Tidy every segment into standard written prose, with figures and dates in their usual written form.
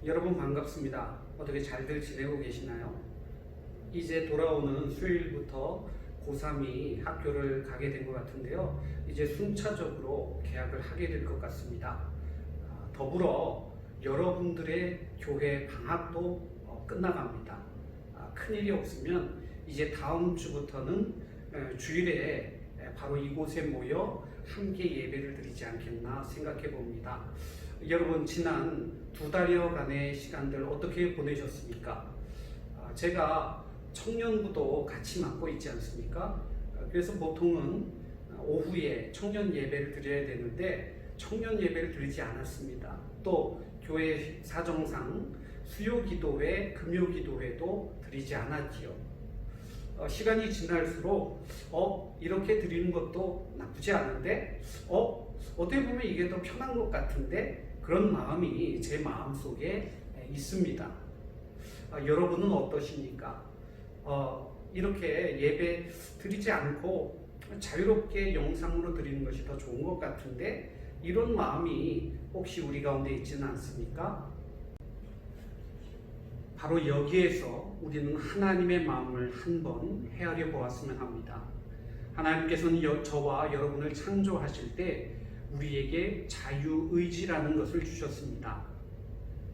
여러분 반갑습니다. 어떻게 잘들 지내고 계시나요? 이제 돌아오는 수요일부터 고3이 학교를 가게 된 것 같은데요. 이제 순차적으로 개학을 하게 될 것 같습니다. 더불어 여러분들의 교회 방학도 끝나갑니다. 큰일이 없으면 이제 다음 주부터는 주일에 바로 이곳에 모여 함께 예배를 드리지 않겠나 생각해 봅니다. 여러분 지난 2달여간의 시간들 어떻게 보내셨습니까? 제가 청년부도 같이 맡고 있지 않습니까? 그래서 보통은 오후에 청년 예배를 드려야 되는데 청년 예배를 드리지 않았습니다. 또 교회 사정상 수요 기도회, 금요 기도회도 드리지 않았지요. 시간이 지날수록 이렇게 드리는 것도 나쁘지 않은데 어떻게 보면 이게 더 편한 것 같은데 그런 마음이 제 마음속에 있습니다. 여러분은 어떠십니까? 이렇게 예배 드리지 않고 자유롭게 영상으로 드리는 것이 더 좋은 것 같은데 이런 마음이 혹시 우리 가운데 있지는 않습니까? 바로 여기에서 우리는 하나님의 마음을 한번 헤아려 보았으면 합니다. 하나님께서는 저와 여러분을 창조하실 때 우리에게 자유의지라는 것을 주셨습니다.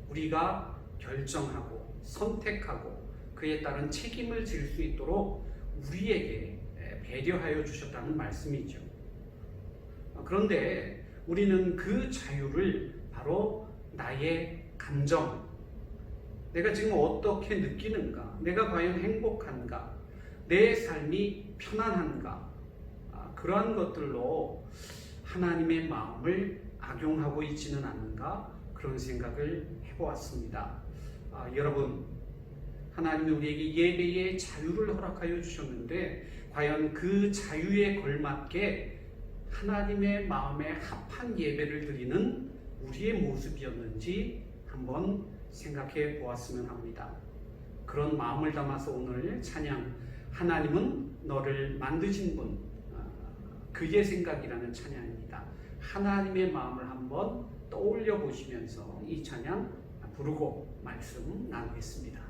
우리가 결정하고 선택하고 그에 따른 책임을 질 수 있도록 우리에게 배려하여 주셨다는 말씀이죠. 그런데 우리는 그 자유를 바로 나의 감정, 내가 지금 어떻게 느끼는가, 내가 과연 행복한가, 내 삶이 편안한가, 그러한 것들로 하나님의 마음을 악용하고 있지는 않는가 그런 생각을 해보았습니다. 여러분, 하나님이 우리에게 예배의 자유를 허락하여 주셨는데 과연 그 자유에 걸맞게 하나님의 마음에 합한 예배를 드리는 우리의 모습이었는지 한번 생각해 보았으면 합니다. 그런 마음을 담아서 오늘 찬양 하나님은 너를 만드신 분, 그의 생각이라는 찬양입니다. 하나님의 마음을 한번 떠올려 보시면서 이 찬양 부르고 말씀 나누겠습니다.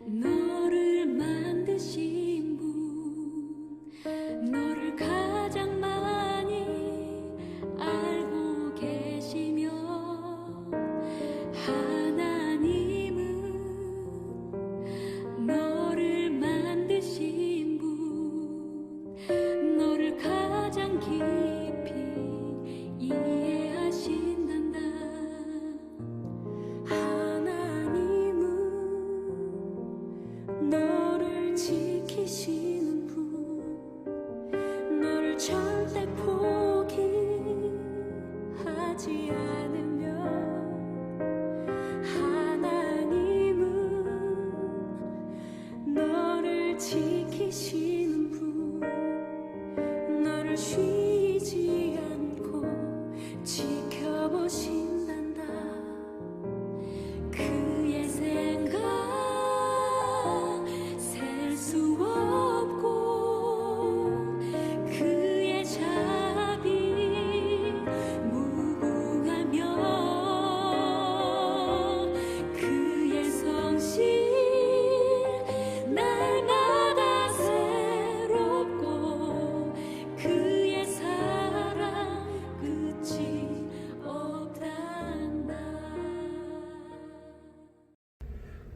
너를 만드신 분, 너를 가장 많이 알고 계시며 하나님은 너를 만드신 분, 너를 가장 깊이 이해하신단다. 너를 지키시는 분, 너를 절대 포기하지 않으며 하나님은 너를 지키시는 분, 너를 쉬지 않고 지켜보신단다. 그의 생각 수 없고 그의 자비 무궁하며 그의 성실 날마다 새롭고 그의 사랑 끝이 없단다.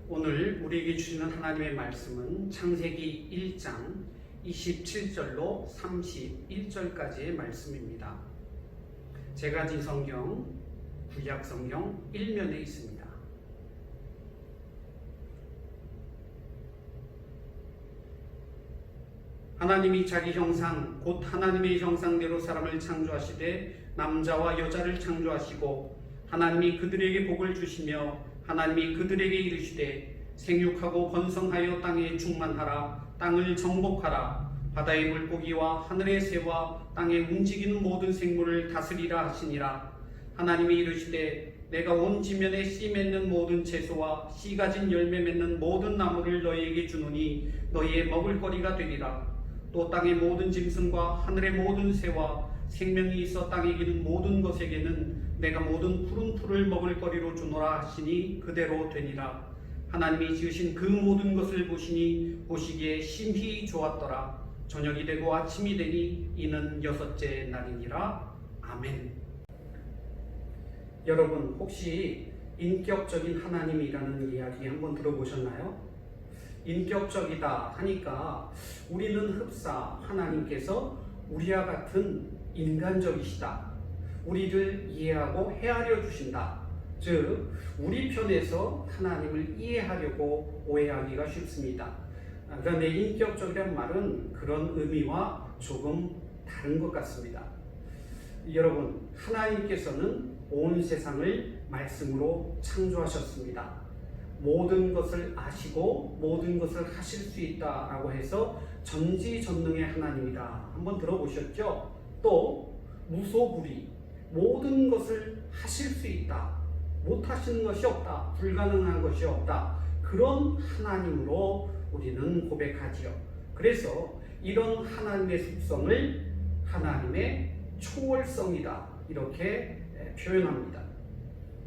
오늘 우리에게 주시는 하나님의 말씀은 창세기 1장 27절로 31절까지의 말씀입니다. 제가 진 성경, 구약 성경 1면에 있습니다. 하나님이 자기 형상 곧 하나님의 형상대로 사람을 창조하시되 남자와 여자를 창조하시고 하나님이 그들에게 복을 주시며 하나님이 그들에게 이르시되 생육하고 번성하여 땅에 충만하라. 땅을 정복하라. 바다의 물고기와 하늘의 새와 땅에 움직이는 모든 생물을 다스리라 하시니라. 하나님이 이르시되 내가 온 지면에 씨 맺는 모든 채소와 씨 가진 열매 맺는 모든 나무를 너희에게 주노니 너희의 먹을거리가 되리라. 또 땅의 모든 짐승과 하늘의 모든 새와 생명이 있어 땅에 기는 모든 것에게는 내가 모든 푸른 풀을 먹을거리로 주노라 하시니 그대로 되니라. 하나님이 지으신 그 모든 것을 보시니 보시기에 심히 좋았더라. 저녁이 되고 아침이 되니 이는 여섯째 날이니라. 아멘. 여러분 혹시 인격적인 하나님이라는 이야기 한번 들어보셨나요? 인격적이다 하니까 우리는 흡사 하나님께서 우리와 같은 인간적이시다. 우리를 이해하고 헤아려 주신다. 즉 우리 편에서 하나님을 이해하려고 오해하기가 쉽습니다. 그런데 인격적이란 말은 그런 의미와 조금 다른 것 같습니다. 여러분 하나님께서는 온 세상을 말씀으로 창조하셨습니다. 모든 것을 아시고 모든 것을 하실 수 있다라고 해서 전지전능의 하나님이다. 한번 들어보셨죠? 또 무소불위 모든 것을 하실 수 있다. 못하시는 것이 없다. 불가능한 것이 없다. 그런 하나님으로 우리는 고백하지요. 그래서 이런 하나님의 속성을 하나님의 초월성이다. 이렇게 표현합니다.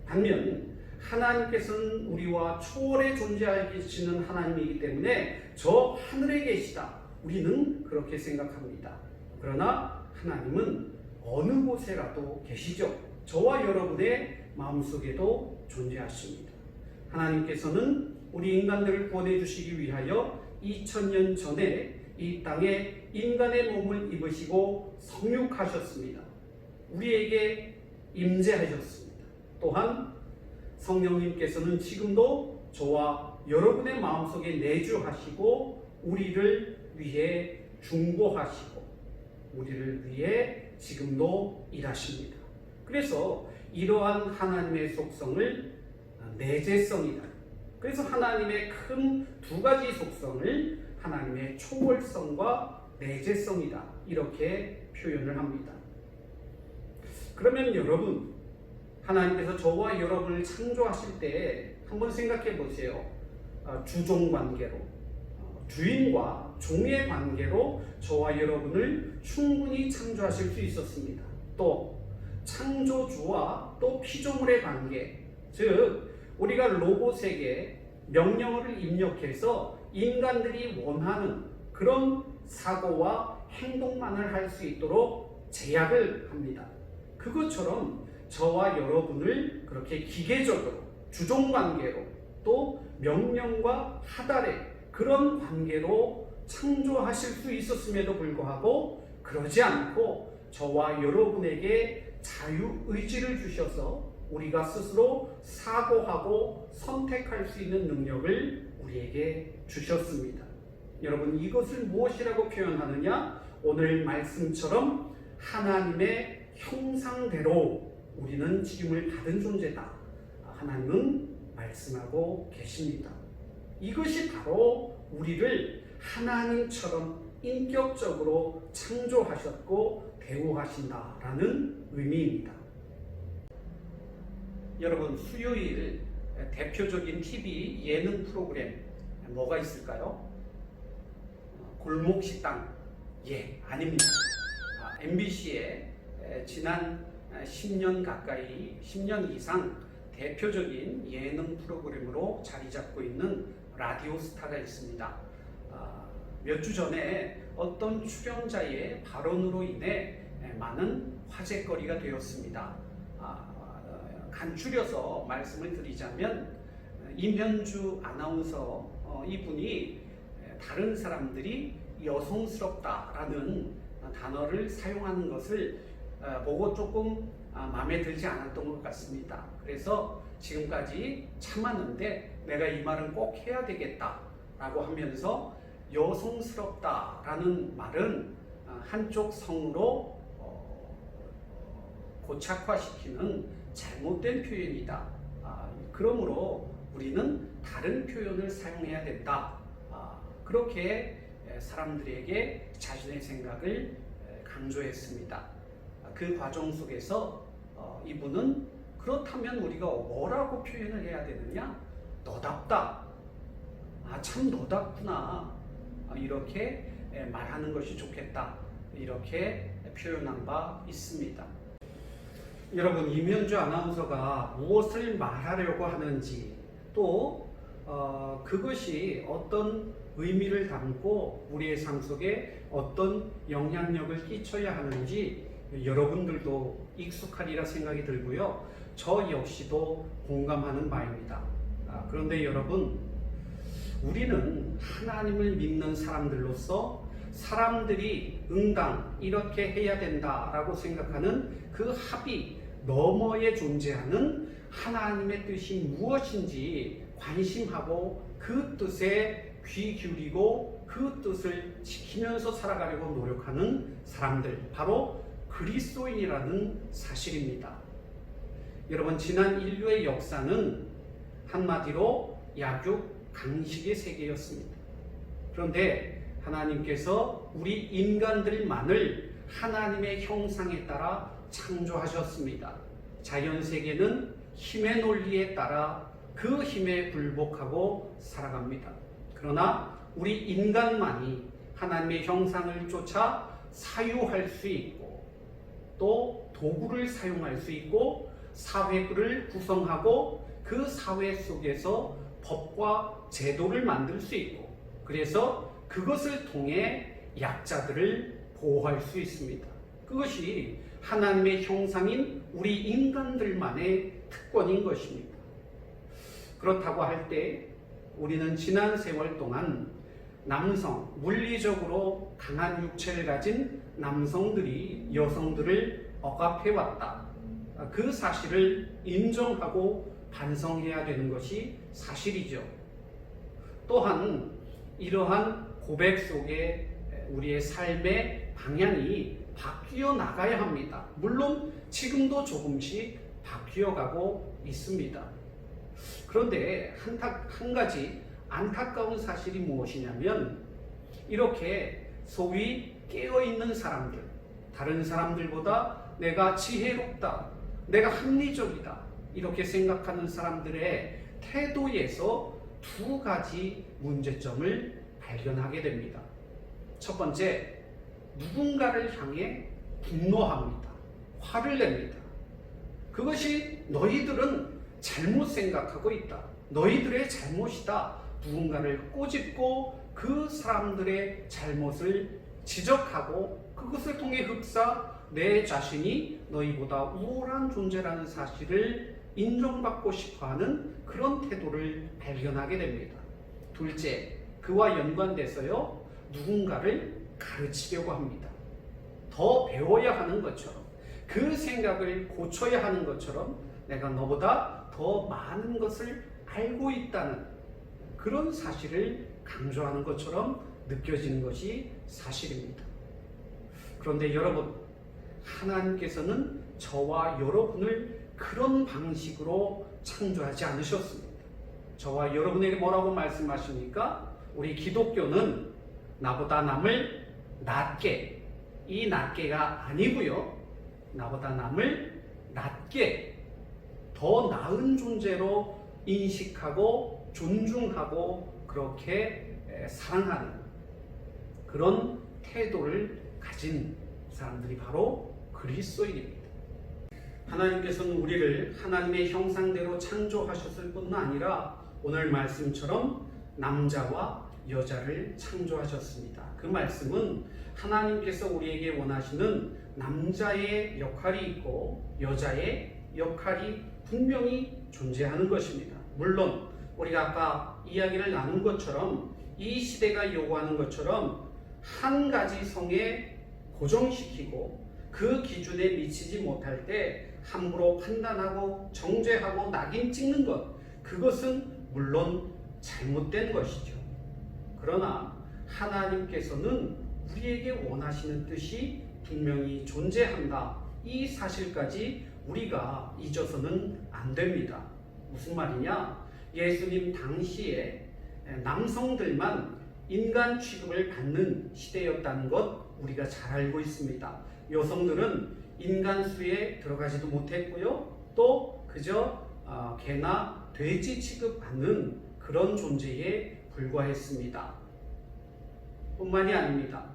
반면 하나님께서는 우리와 초월에 존재하고 계시는 하나님이기 때문에 저 하늘에 계시다. 우리는 그렇게 생각합니다. 그러나 하나님은 어느 곳에라도 계시죠. 저와 여러분의 마음속에도 존재하십니다. 하나님께서는 우리 인간들을 구원해 주시기 위하여 2000년 전에 이 땅에 인간의 몸을 입으시고 성육하셨습니다. 우리에게 임재하셨습니다. 또한 성령님께서는 지금도 저와 여러분의 마음속에 내주하시고 우리를 위해 중보하시고 우리를 위해 지금도 일하십니다. 그래서 이러한 하나님의 속성을 내재성이다. 그래서 하나님의 큰 두 가지 속성을 하나님의 초월성과 내재성이다. 이렇게 표현을 합니다. 그러면 여러분 하나님께서 저와 여러분을 창조하실 때 한번 생각해 보세요. 주종 관계로 주인과 종의 관계로 저와 여러분을 충분히 창조하실 수 있었습니다. 또 창조주와 또 피조물의 관계, 즉 우리가 로봇에게 명령어를 입력해서 인간들이 원하는 그런 사고와 행동만을 할 수 있도록 제약을 합니다. 그것처럼 저와 여러분을 그렇게 기계적으로 주종관계로 또 명령과 하달의 그런 관계로 창조하실 수 있었음에도 불구하고 그러지 않고 저와 여러분에게 자유의지를 주셔서 우리가 스스로 사고하고 선택할 수 있는 능력을 우리에게 주셨습니다. 여러분 이것을 무엇이라고 표현하느냐? 오늘 말씀처럼 하나님의 형상대로 우리는 지음을 받은 존재다. 하나님은 말씀하고 계십니다. 이것이 바로 우리를 하나님처럼 인격적으로 창조하셨고 대우하신다라는 의미입니다. 여러분 수요일 대표적인 TV 예능 프로그램 뭐가 있을까요? 골목식당? 예, 아닙니다. MBC의 지난 10년 가까이 10년 이상 대표적인 예능 프로그램으로 자리 잡고 있는 라디오스타가 있습니다. 몇 주 전에 어떤 출연자의 발언으로 인해 많은 화제거리가 되었습니다. 간추려서 말씀을 드리자면 임현주 아나운서 이분이 다른 사람들이 여성스럽다라는 단어를 사용하는 것을 보고 조금 마음에 들지 않았던 것 같습니다. 그래서 지금까지 참았는데 내가 이 말은 꼭 해야 되겠다라고 하면서 여성스럽다라는 말은 한쪽 성으로 고착화시키는 잘못된 표현이다. 그러므로 우리는 다른 표현을 사용해야 된다. 그렇게 사람들에게 자신의 생각을 강조했습니다. 그 과정 속에서 이분은 그렇다면 우리가 뭐라고 표현을 해야 되느냐? 너답다. 참 너답구나. 이렇게 말하는 것이 좋겠다. 이렇게 표현한 바 있습니다. 여러분, 이면주 아나운서가 무엇을 말하려고 하는지 또 그것이 어떤 의미를 담고 우리의 삶 속에 어떤 영향력을 끼쳐야 하는지 여러분들도 익숙하리라 생각이 들고요. 저 역시도 공감하는 바입니다. 그런데 여러분, 우리는 하나님을 믿는 사람들로서 사람들이 응당 이렇게 해야 된다라고 생각하는 그 합의 너머에 존재하는 하나님의 뜻이 무엇인지 관심하고 그 뜻에 귀 기울이고 그 뜻을 지키면서 살아가려고 노력하는 사람들, 바로 그리스도인이라는 사실입니다. 여러분, 지난 인류의 역사는 한마디로 약육 강식의 세계였습니다. 그런데 하나님께서 우리 인간들만을 하나님의 형상에 따라 창조하셨습니다. 자연 세계는 힘의 논리에 따라 그 힘에 굴복하고 살아갑니다. 그러나 우리 인간만이 하나님의 형상을 쫓아 사유할 수 있고 또 도구를 사용할 수 있고 사회를 구성하고 그 사회 속에서 법과 제도를 만들 수 있고 그래서 그것을 통해 약자들을 보호할 수 있습니다. 그것이 하나님의 형상인 우리 인간들만의 특권인 것입니다. 그렇다고 할 때 우리는 지난 세월 동안 남성, 물리적으로 강한 육체를 가진 남성들이 여성들을 억압해왔다. 그 사실을 인정하고 반성해야 되는 것이 사실이죠. 또한 이러한 고백 속에 우리의 삶의 방향이 바뀌어 나가야 합니다. 물론 지금도 조금씩 바뀌어 가고 있습니다. 그런데 한 가지 안타까운 사실이 무엇이냐면 이렇게 소위 깨어있는 사람들, 다른 사람들보다 내가 지혜롭다, 내가 합리적이다 이렇게 생각하는 사람들의 태도에서 두 가지 문제점을 발견하게 됩니다. 첫 번째, 누군가를 향해 분노합니다. 화를 냅니다. 그것이 너희들은 잘못 생각하고 있다. 너희들의 잘못이다. 누군가를 꼬집고 그 사람들의 잘못을 지적하고 그것을 통해 흡사 내 자신이 너희보다 우월한 존재라는 사실을 인정받고 싶어하는 그런 태도를 발견하게 됩니다. 둘째, 그와 연관돼서요, 누군가를 가르치려고 합니다. 더 배워야 하는 것처럼, 그 생각을 고쳐야 하는 것처럼 내가 너보다 더 많은 것을 알고 있다는 그런 사실을 강조하는 것처럼 느껴지는 것이 사실입니다. 그런데 여러분, 하나님께서는 저와 여러분을 그런 방식으로 창조하지 않으셨습니다. 저와 여러분에게 뭐라고 말씀하십니까? 우리 기독교는 나보다 남을 낮게, 이 낮게가 아니고요, 나보다 남을 낮게 더 나은 존재로 인식하고 존중하고 그렇게 사랑하는 그런 태도를 가진 사람들이 바로 그리스도인입니다. 하나님께서는 우리를 하나님의 형상대로 창조하셨을 뿐만 아니라 오늘 말씀처럼 남자와 여자를 창조하셨습니다. 그 말씀은 하나님께서 우리에게 원하시는 남자의 역할이 있고 여자의 역할이 분명히 존재하는 것입니다. 물론 우리가 아까 이야기를 나눈 것처럼 이 시대가 요구하는 것처럼 한 가지 성에 고정시키고 그 기준에 미치지 못할 때 함부로 판단하고 정죄하고 낙인 찍는 것, 그것은 물론 잘못된 것이죠. 그러나 하나님께서는 우리에게 원하시는 뜻이 분명히 존재한다. 이 사실까지 우리가 잊어서는 안 됩니다. 무슨 말이냐? 예수님 당시에 남성들만 인간 취급을 받는 시대였다는 것 우리가 잘 알고 있습니다. 여성들은 인간수에 들어가지도 못했고요. 또 그저 개나 돼지 취급받는 그런 존재에 불과했습니다. 뿐만이 아닙니다.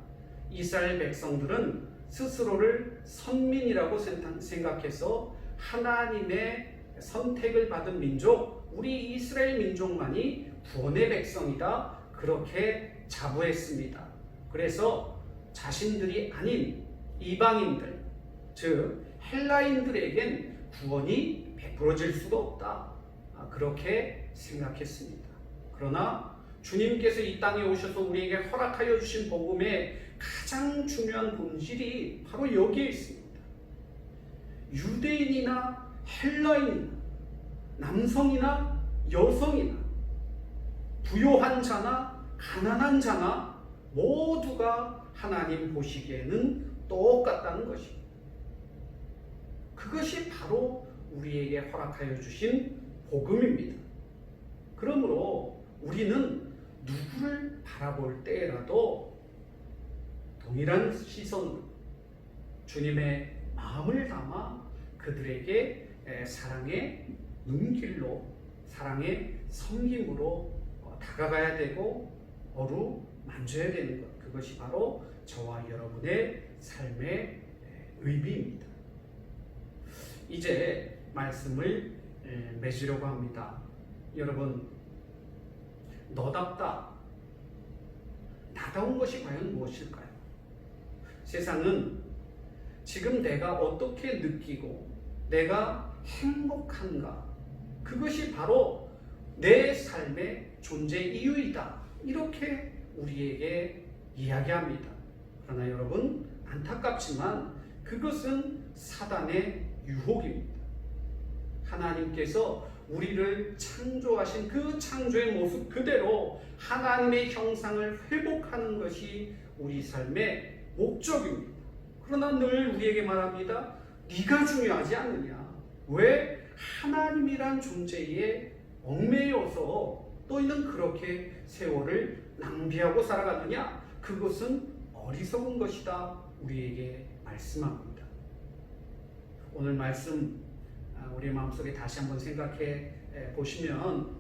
이스라엘 백성들은 스스로를 선민이라고 생각해서 하나님의 선택을 받은 민족, 우리 이스라엘 민족만이 구원의 백성이다, 그렇게 자부했습니다. 그래서 자신들이 아닌 이방인들, 즉 헬라인들에겐 구원이 베풀어질 수가 없다, 그렇게 생각했습니다. 그러나 주님께서 이 땅에 오셔서 우리에게 허락하여 주신 복음의 가장 중요한 본질이 바로 여기에 있습니다. 유대인이나 헬라인이나 남성이나 여성이나 부요한 자나 가난한 자나 모두가 하나님 보시기에는 똑같다는 것입니다. 그것이 바로 우리에게 허락하여 주신 복음입니다. 그러므로 우리는 누구를 바라볼 때라도 동일한 시선으로 주님의 마음을 담아 그들에게 사랑의 눈길로, 사랑의 섬김으로 다가가야 되고 어루만져야 되는 것, 그것이 바로 저와 여러분의 삶의 의미입니다. 이제 말씀을 맺으려고 합니다. 여러분, 너답다, 나다운 것이 과연 무엇일까요? 세상은 지금 내가 어떻게 느끼고 내가 행복한가, 그것이 바로 내 삶의 존재 이유이다, 이렇게 우리에게 이야기합니다. 그러나 여러분, 안타깝지만 그것은 사단의 유혹입니다. 하나님께서 우리를 창조하신 그 창조의 모습 그대로 하나님의 형상을 회복하는 것이 우리 삶의 목적입니다. 그러나 늘 우리에게 말합니다. 네가 중요하지 않느냐? 왜 하나님이란 존재에 얽매여서 너희는 그렇게 세월을 낭비하고 살아가느냐? 그것은 어리석은 것이다, 우리에게 말씀합니다. 오늘 말씀 우리 마음속에 다시 한번 생각해 보시면,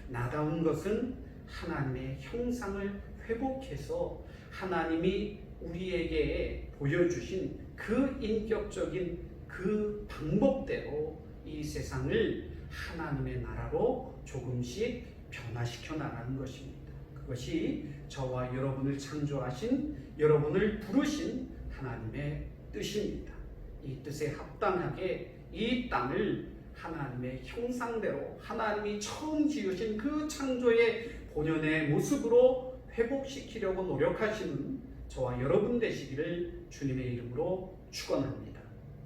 나다운 것은 하나님의 형상을 회복해서 하나님이 우리에게 보여주신 그 인격적인 그 방법대로 이 세상을 하나님의 나라로 조금씩 변화시켜 나가는 것입니다. 그것이 저와 여러분을 창조하신, 여러분을 부르신 하나님의 뜻입니다. 이 뜻에 합당하게 이 땅을 하나님의 형상대로, 하나님이 처음 지으신 그 창조의 본연의 모습으로 회복시키려고 노력하시는 저와 여러분 되시기를 주님의 이름으로 축원합니다.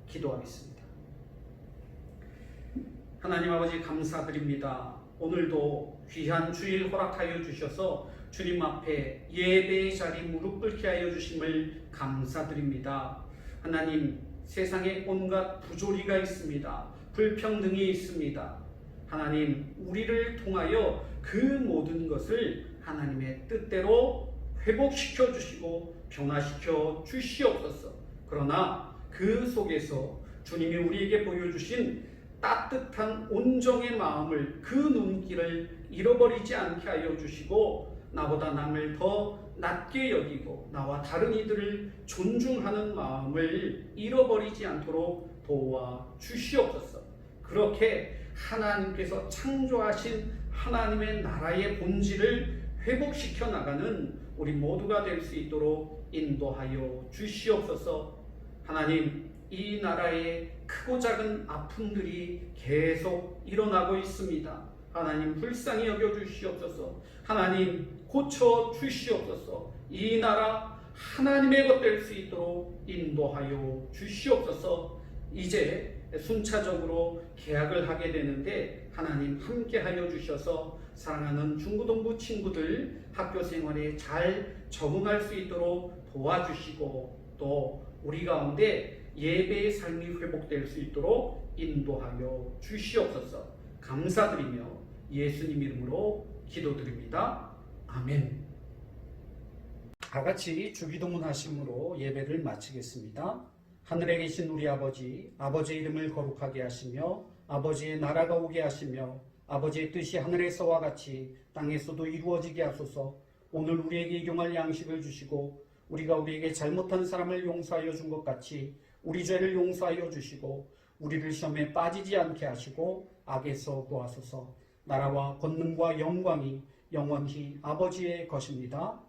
기도하겠습니다. 하나님 아버지, 감사드립니다. 오늘도 귀한 주일 허락하여 주셔서 주님 앞에 예배의 자리 무릎 꿇게 하여 주심을 감사드립니다. 하나님, 세상에 온갖 부조리가 있습니다. 불평등이 있습니다. 하나님, 우리를 통하여 그 모든 것을 하나님의 뜻대로 회복시켜 주시고 변화시켜 주시옵소서. 그러나 그 속에서 주님이 우리에게 보여주신 따뜻한 온정의 마음을, 그 눈길을 잃어버리지 않게 하여 주시고, 나보다 남을 더 낮게 여기고 나와 다른 이들을 존중하는 마음을 잃어버리지 않도록 도와 주시옵소서. 그렇게 하나님께서 창조하신 하나님의 나라의 본질을 회복시켜 나가는 우리 모두가 될 수 있도록 인도하여 주시옵소서. 하나님, 이 나라에 크고 작은 아픔들이 계속 일어나고 있습니다. 하나님, 불쌍히 여겨 주시옵소서. 하나님, 고쳐 주시옵소서. 이 나라 하나님의 것 될 수 있도록 인도하여 주시옵소서. 이제 순차적으로 개학을 하게 되는데 하나님 함께 하여 주셔서 사랑하는 중고등부 친구들 학교 생활에 잘 적응할 수 있도록 도와주시고, 또 우리 가운데 예배의 삶이 회복될 수 있도록 인도하여 주시옵소서. 감사드리며 예수님 이름으로 기도드립니다. 아멘. 다 같이 주기도문 하심으로 예배를 마치겠습니다. 하늘에 계신 우리 아버지, 아버지의 이름을 거룩하게 하시며 아버지의 나라가 오게 하시며 아버지의 뜻이 하늘에서와 같이 땅에서도 이루어지게 하소서. 오늘 우리에게 일용할 양식을 주시고 우리가 우리에게 잘못한 사람을 용서하여 준 것 같이 우리 죄를 용서하여 주시고 우리를 시험에 빠지지 않게 하시고 악에서 구하소서. 나라와 권능과 영광이 영원히 아버지의 것입니다.